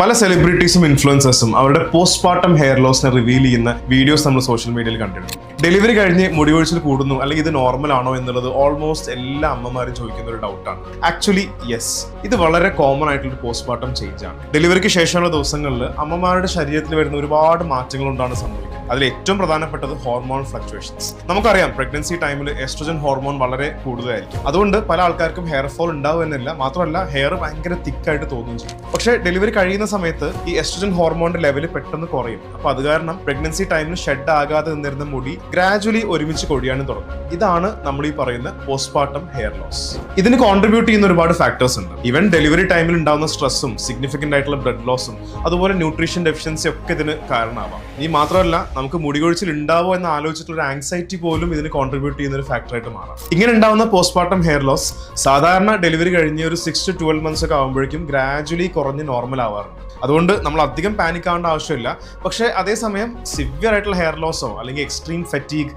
പല സെലിബ്രിറ്റീസും ഇൻഫ്ലുവൻസേഴ്സും അവരുടെ postmortem hair ലോസിനെ reveal ചെയ്യുന്ന വീഡിയോസ് നമ്മൾ സോഷ്യൽ മീഡിയയിൽ കണ്ടിട്ടുണ്ട്. ഡെലിവറി കഴിഞ്ഞ് മുടികൊഴിച്ചിൽ കൂടുന്നു അല്ലെങ്കിൽ ഇത് നോർമൽ ആണോ എന്നുള്ളത് ഓൾമോസ്റ്റ് എല്ലാ അമ്മമാരും ചോദിക്കുന്ന ഒരു ഡൗട്ടാണ്. ആക്ച്വലി യെസ്, ഇത് വളരെ കോമൺ ആയിട്ടുള്ള പോസ്റ്റ്മോർട്ടം ചേഞ്ച് ആണ്. ഡെലിവറിക്ക് ശേഷമുള്ള ദിവസങ്ങളിൽ അമ്മമാരുടെ ശരീരത്തിൽ വരുന്ന ഒരുപാട് മാറ്റങ്ങൾ കൊണ്ടാണ് സംഭവിക്കുന്നത്. അതിൽ ഏറ്റവും പ്രധാനപ്പെട്ടത് ഹോർമോൺ ഫ്ലക്ച്വേഷൻസ്. നമുക്കറിയാം, പ്രഗ്നൻസി ടൈമിൽ എസ്ട്രോജൻ ഹോർമോൺ വളരെ കൂടുതലായിരിക്കും. അതുകൊണ്ട് പല ആൾക്കാർക്കും ഹെയർ ഫോൾ ഉണ്ടാവുമെന്നില്ല, മാത്രമല്ല ഹെയർ ഭയങ്കര തിക്കായിട്ട് തോന്നുകയും ചെയ്യും. പക്ഷേ ഡെലിവറി കഴിയുന്ന സമയത്ത് ഈ എസ്ട്രോജൻ ഹോർമോണിന്റെ ലെവൽ പെട്ടെന്ന് കുറയും. അപ്പൊ അത് കാരണം പ്രഗ്നൻസി ടൈമിൽ ഷെഡ് ആകാതെ നിന്നിരുന്ന മുടി ഗ്രാജുവലി ഒരുമിച്ച് കൊഴിയാനും തുടങ്ങും. ഇതാണ് നമ്മൾ ഈ പറയുന്ന പോസ്റ്റ്മോർട്ടം ഹെയർ ലോസ്. ഇതിന് കോൺട്രിബ്യൂട്ട് ചെയ്യുന്ന ഒരുപാട് ഫാക്ടേഴ്സ് ഉണ്ട്. ഈവൻ ഡെലിവറി ടൈമിൽ ഉണ്ടാകുന്ന സ്ട്രെസ്സും സിഗ്നിഫിക്കന്റ് ആയിട്ടുള്ള ബ്ലഡ് ലോസും അതുപോലെ ന്യൂട്രീഷൻ ഡെഫിഷ്യൻസി ഒക്കെ ഇതിന് കാരണമാവാം. ഈ മാത്രമല്ല, നമുക്ക് മുടികൊഴിച്ചിൽ ഉണ്ടാവോ എന്ന് ആലോചിച്ചിട്ടുള്ള ഒരു ആങ്സൈറ്റി പോലും ഇതിന് കോൺട്രിബ്യൂട്ട് ചെയ്യുന്ന ഒരു ഫാക്ടറായിട്ട് മാറാം. ഇങ്ങനെ ഉണ്ടാവുന്ന പോസ്റ്റ്മോർട്ടം ഹെയർ ലോസ് സാധാരണ ഡെലിവറി കഴിഞ്ഞ് ഒരു 6 to 12 months ഒക്കെ ആകുമ്പോഴേക്കും ഗ്രാജുവലി കുറഞ്ഞ് നോർമൽ ആവാറുണ്ട്. അതുകൊണ്ട് നമ്മൾ അധികം പാനിക് ആവേണ്ട ആവശ്യമില്ല. പക്ഷേ അതേസമയം സിവിയർ ആയിട്ടുള്ള ഹെയർ ലോസോ അല്ലെങ്കിൽ എക്സ്ട്രീം ഫറ്റീഗ്,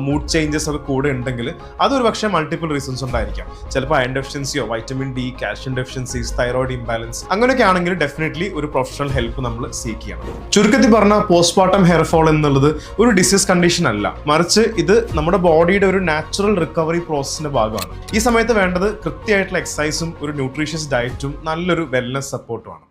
മൂഡ് ചേഞ്ചസ് ഒക്കെ കൂടെ ഉണ്ടെങ്കിൽ അതൊരു പക്ഷേ മൾട്ടിപ്പിൾ റീസൺസ് ഉണ്ടായിരിക്കാം. ചിലപ്പോൾ അയൺ ഡെഫിഷ്യൻസിയോ vitamin D, calcium deficiencies, thyroid imbalance അങ്ങനെയൊക്കെ ആണെങ്കിൽ ഡെഫിനറ്റ്ലി ഒരു പ്രൊഫഷണൽ ഹെൽപ്പ് നമ്മൾ സീക്ക് ചെയ്യണം. ചുരുക്കത്തിൽ പറഞ്ഞാൽ പോസ്റ്റ്മോർട്ടം ഹെയർ ഫോൾ എന്നുള്ളത് ഒരു ഡിസീസ് കണ്ടീഷൻ അല്ല, മറിച്ച് ഇത് നമ്മുടെ ബോഡിയുടെ ഒരു നാച്ചുറൽ റിക്കവറി പ്രോസസ്സിന്റെ ഭാഗമാണ്. ഈ സമയത്ത് വേണ്ടത് കൃത്യമായിട്ടുള്ള എക്സസൈസും ഒരു ന്യൂട്രീഷ്യസ് ഡയറ്റും നല്ലൊരു വെൽനസ് സപ്പോർട്ടുമാണ്.